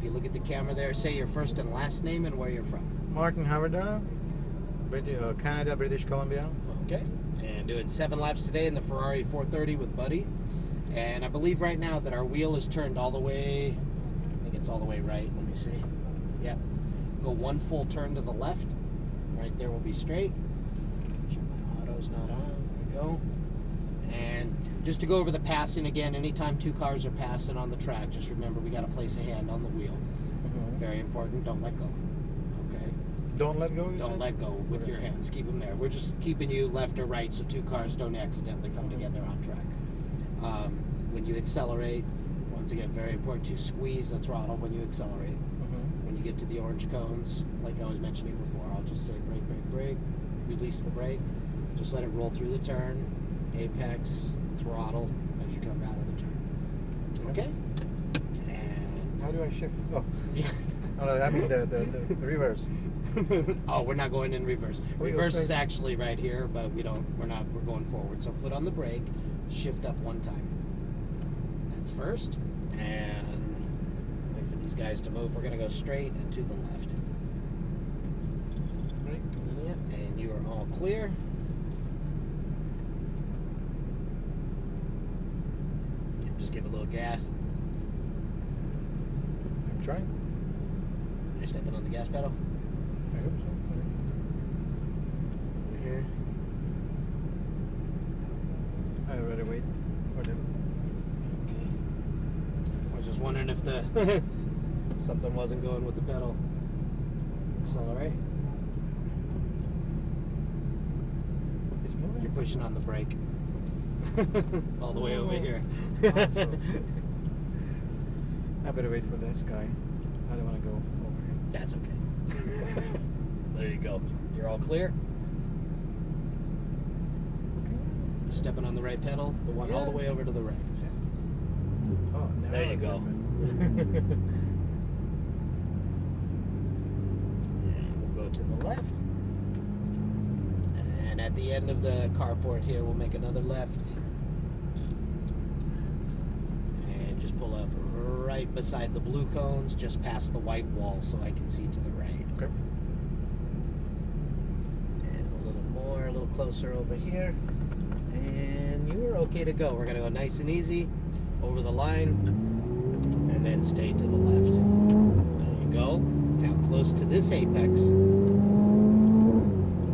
if you look at the camera there, say your first and last name and where you're from. Martin Haverda, Canada, British Columbia. Okay. And doing 7 laps today in the Ferrari F430 with Buddy. And I believe right now that our wheel is turned all the way, I think it's all the way right. Let me see. Yep. Go 1 full turn to the left. Right there will be straight. Make sure my auto's not on. There we go. And just to go over the passing again, anytime 2 cars are passing on the track, just remember we got to place a hand on the wheel. Very important. Don't let go. Okay. Don't let go. Don't let go with your hands. Keep them there. We're just keeping you left or right so 2 cars don't accidentally come together on track. When you accelerate, once again, very important to squeeze the throttle when you accelerate. When you get to the orange cones, like I was mentioning before, I'll just say brake, brake, brake. Release the brake. Just let it roll through the turn. Apex, throttle as you come out of the turn. Okay? And how do I shift? Oh, yeah. I mean the reverse. Oh, we're not going in reverse. Reverse is actually right here, but we're going forward. So foot on the brake, shift up 1 time. That's first. And wait for these guys to move. We're going to go straight and to the left. Right. Yep. And you are all clear. Just give a little gas. I'm trying. Are you stepping on the gas pedal? I hope so. Over here. I already wait for them. Okay. I was just wondering if the something wasn't going with the pedal. Accelerate. It's moving. You're pushing on the brake. All the way over here. I better wait for this guy. I don't want to go over here. That's okay. There you go. You're all clear. Stepping on the right pedal, the one all the way over to the right. Oh, now There you go. And we'll go to the left. And at the end of the carport here, we'll make another left. And just pull up right beside the blue cones, just past the white wall so I can see to the right. Okay. And a little more, a little closer over here. And you are okay to go. We're going to go nice and easy over the line and then stay to the left. There you go. Now close to this apex.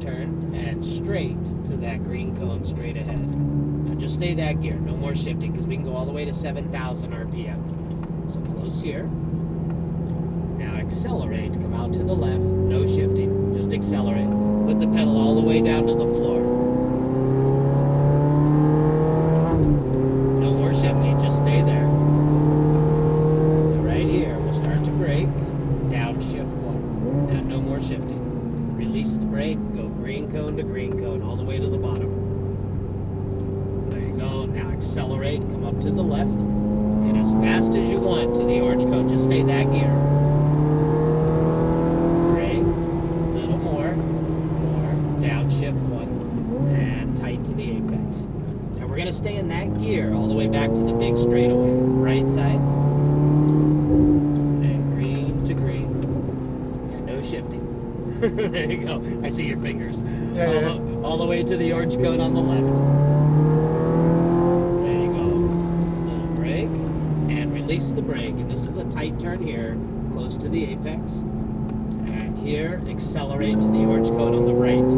Turn and straight to that green cone straight ahead. Now just stay that gear. No more shifting because we can go all the way to 7,000 RPM. So close here. Now accelerate. Come out to the left. No shifting. Just accelerate. Put the pedal all the way down to the floor. Shifting, just stay there. Right here, we'll start to brake. Downshift 1. Now no more shifting. Release the brake, go green cone to green cone, all the way to the bottom. There you go. Now accelerate, come up to the left, and as fast as you want to the orange cone, just stay that gear. Brake, a little more, downshift 1, and tight to the apex. We're going to stay in that gear all the way back to the big straightaway. Right side. And green to green. And no shifting. There you go. I see your fingers. Yeah, all the way to the orange cone on the left. There you go. Little brake. And release the brake. And this is a tight turn here, close to the apex. And here, accelerate to the orange cone on the right.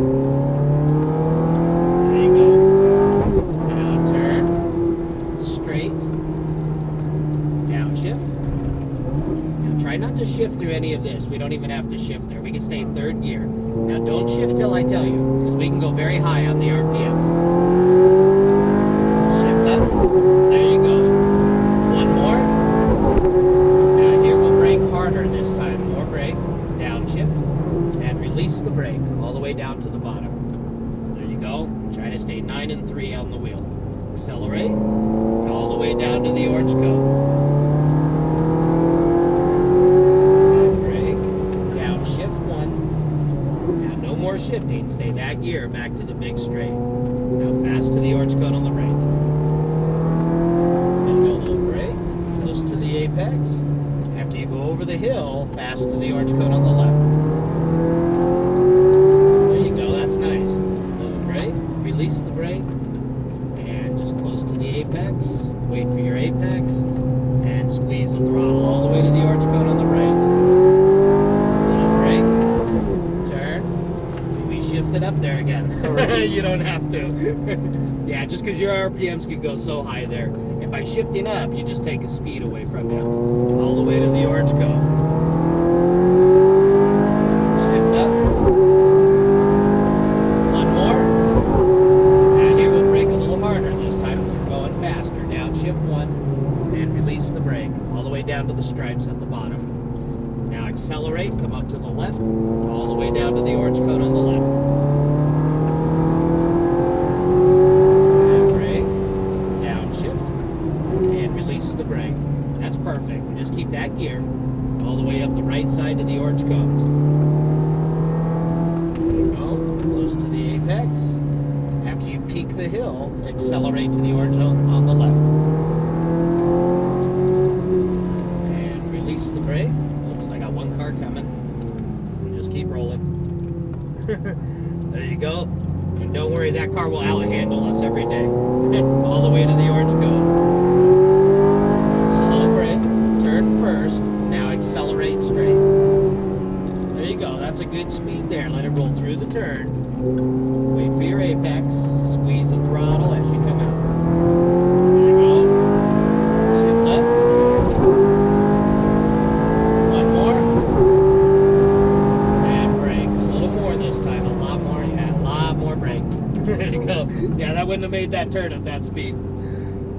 Not to shift through any of this. We don't even have to shift there. We can stay 3rd gear. Now don't shift till I tell you, because we can go very high on the RPMs. Shift up. There you go. 1 more. Now here we'll brake harder this time. More brake. Downshift. And release the brake all the way down to the bottom. There you go. Try to stay 9 and 3 on the wheel. Accelerate. All the way down to the orange cones. Shifting, stay that gear back to the big straight. Now fast to the orange cone on the right. And go a little brake, close to the apex. After you go over the hill, fast to the orange cone on the left. There you go, that's nice. Little brake, release the brake, and just close to the apex. Wait for your apex, and squeeze the throttle all the way to the orange cone on the right. Little brake, turn. See, we shifted up there again. You don't have to. Yeah, just because your RPMs could go so high there. And by shifting up, you just take a speed away from you. All the way to the orange cone. Shift up. One more. And here we'll brake a little harder this time because we're going faster. Downshift one. And release the brake. All the way down to the stripes at the bottom. Now accelerate, come up to the left. All the way down to the orange cone on the left. The brake. That's perfect. And just keep that gear all the way up the right side to the orange cones. There you go. Close to the apex. After you peak the hill, accelerate to the orange on the left. And release the brake. Oops, I got one car coming. Just keep rolling. There you go. And don't worry, that car will out-handle us every day. All the way to the orange cone. First, now accelerate straight. There you go, that's a good speed there. Let it roll through the turn. Wait for your apex. Squeeze the throttle as you come out. There you go. Shift up. One more. And brake. A little more this time. A lot more. Yeah, a lot more brake. There you go. Yeah, that wouldn't have made that turn at that speed.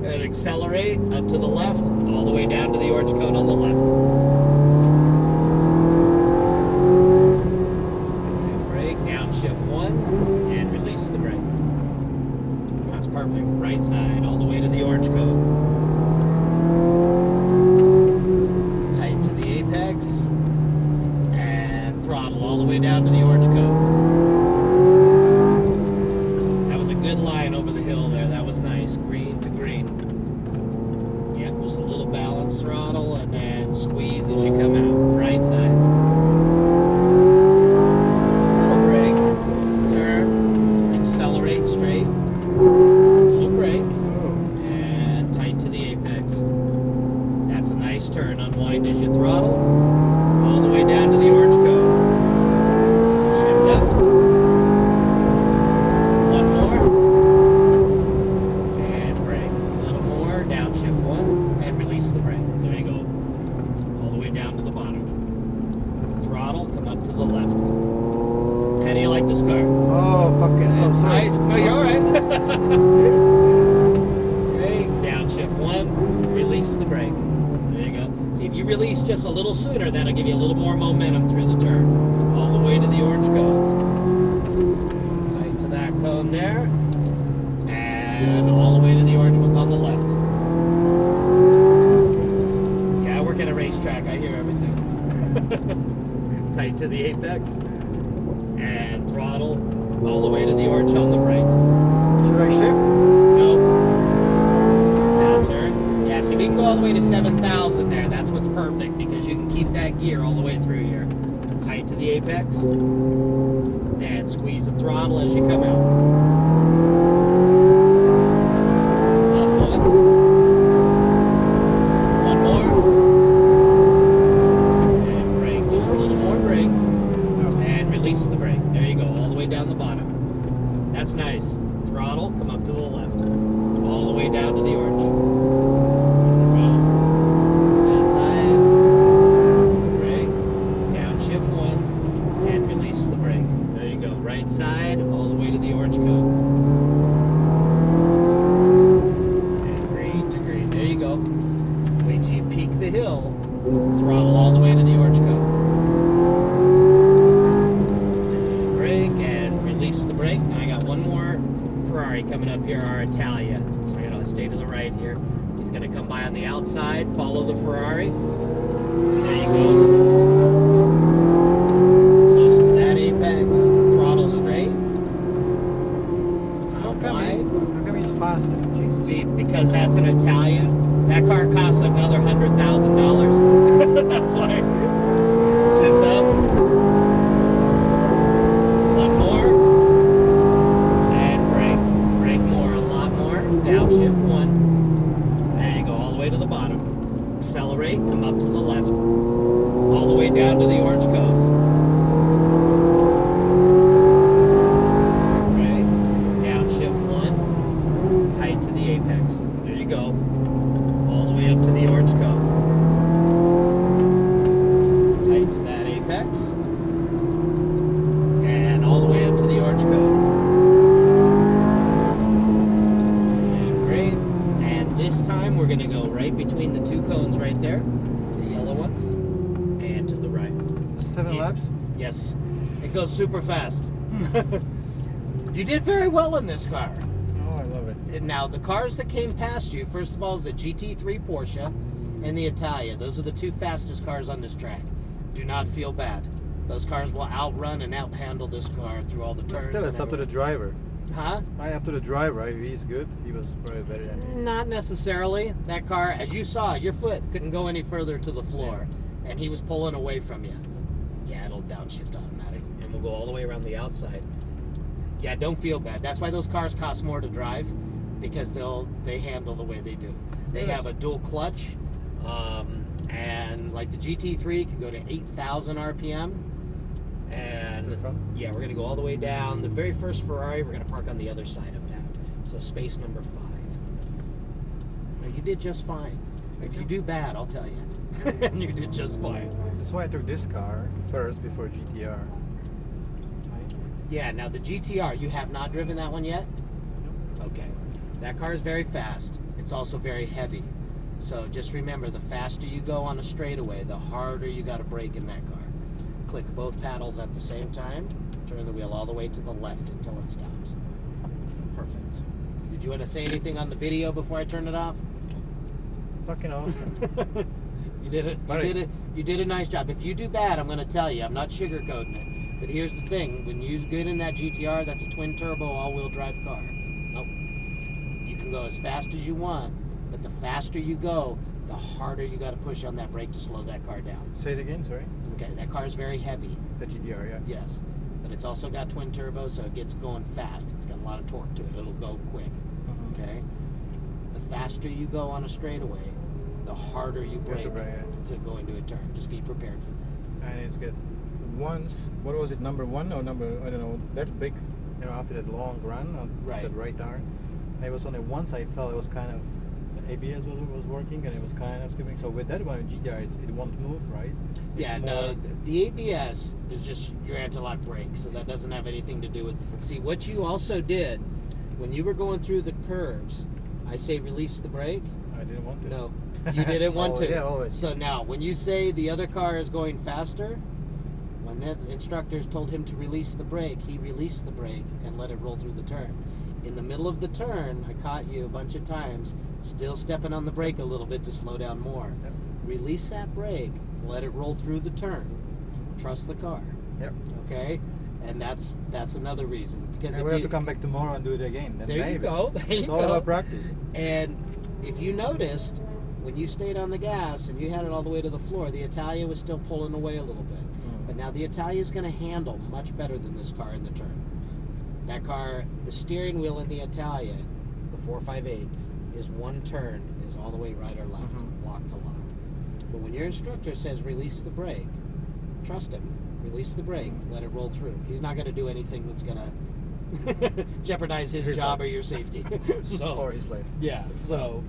And accelerate up to the left, all the way down to the orange cone on the left. And brake, downshift one, and release the brake. That's perfect. Right side, all the way to the orange cone. Tight to the apex, and throttle all the way down to the orange cone. That was a good line over the hill there. That was nice. Green to green. Yep, just a little balance throttle and then squeeze as you come out. Right side. Little brake. Turn. Accelerate straight. Little brake. And tight to the apex. That's a nice turn. Unwind as you throttle. All the way down to the orange cone. Shift up. The brake. There you go. All the way down to the bottom. Throttle, come up to the left. How do you like this car? Oh, fucking hell. It's nice. No, you're alright. Brake, downshift one, release the brake. There you go. See, if you release just a little sooner, that'll give you a little more momentum through the turn. All the way to the orange cones. Tight to that cone there. And all the way to the orange ones on the left. At a racetrack, I hear everything. Tight to the apex and throttle all the way to the orange on the right. Should I shift? No. Now turn. Yeah, see, we can go all the way to 7,000 there. That's what's perfect because you can keep that gear all the way through here. Tight to the apex and squeeze the throttle as you come out. The brake. There you go, all the way down the bottom. That's nice. Throttle, come up to the left. All the way down to the orange. That side. Brake. Downshift one. And release the brake. There you go. Right side, all the way to the orange cone. And green to green. There you go. Wait till you peak the hill. Throttle all the way to the orange cone. The brake. Now I got one more Ferrari coming up here, our Italia. So I gotta stay to the right here. He's gonna come by on the outside, follow the Ferrari. There you go. Close to that apex, throttle straight. How come he's faster? Jesus. Because that's an Italia. That car costs another $100,000. That's accelerate, come up to the left, all the way down to the orange cones. Okay, downshift 1, tight to the apex. There you go. All the way up to the orange cones. Tight to that apex. And all the way up to the orange cones. And great. And this time we're going to go right between the two cones right there, the yellow ones, and to the right. 7 Yeah. laps? Yes. It goes super fast. You did very well in this car. Oh, I love it. And now, the cars that came past you, first of all, is the GT3 Porsche and the Italia. Those are the two fastest cars on this track. Do not feel bad. Those cars will outrun and outhandle this car through all the But turns. still, it's and up to the everything. driver. Huh? Up to the driver. If he's good, he was probably better than me. Not necessarily. That car, as you saw, your foot couldn't go any further to the floor, and he was pulling away from you. Yeah, it'll downshift automatic, and we'll go all the way around the outside. Yeah, don't feel bad. That's why those cars cost more to drive, because they handle the way they do. They have a dual clutch, and like the GT3 can go to 8,000 RPM. And Pretty fun. yeah, we're gonna go all the way down. The very first Ferrari, we're gonna park on the other side of that. So space number 5. Now, you did just fine. If you do bad, I'll tell you. And you did just fine. That's why I took this car first before GTR. Yeah, now the GTR, you have not driven that one yet? Okay. That car is very fast. It's also very heavy. So just remember, the faster you go on a straightaway, the harder you got to brake in that car. Click both paddles at the same time. Turn the wheel all the way to the left until it stops. Perfect. Did you want to say anything on the video before I turn it off? Fucking awesome. You did it. You did a nice job. If you do bad, I'm going to tell you. I'm not sugarcoating it. But here's the thing: when you're good in that GTR, that's a twin turbo all-wheel drive car. Nope. You can go as fast as you want, but the faster you go, the harder you got to push on that brake to slow that car down. Say it again, sorry. Okay, that car is very heavy. The GTR, yeah. Yes, but it's also got twin turbo, so it gets going fast. It's got a lot of torque to it. It'll go quick. Okay. The faster you go on a straightaway, the harder you brake to go into a turn. Just be prepared for that. And it's good. Once, what was it, number 1 or number, I don't know, that big, after that long run on that right tire. It was only once I felt it was kind of, the ABS was working and it was kind of skipping. So with that one, GTR, it won't move, right? Yeah, no, the ABS is just your anti-lock brake, so that doesn't have anything to do with. See, what you also did when you were going through the curves, I say release the brake. I didn't want to. No, you didn't want to. Yeah, always. So now, when you say the other car is going faster, when the instructors told him to release the brake, he released the brake and let it roll through the turn. In the middle of the turn, I caught you a bunch of times still stepping on the brake a little bit to slow down more. Yep. Release that brake, let it roll through the turn. Trust the car. Yep. Okay? And that's another reason. Because And if we have you, to come back tomorrow and do it again. Then there you maybe. go. There you It's all go. about practice. And if you noticed, when you stayed on the gas and you had it all the way to the floor, the Italia was still pulling away a little bit. But now the Italia is going to handle much better than this car in the turn. That car, the steering wheel in the Italia, the 458, is one turn, is all the way right or left, lock to lock. But when your instructor says release the brake, trust him. Release the brake, let it roll through. He's not going to do anything that's going to jeopardize his job or your safety. So, Or his life. yeah, so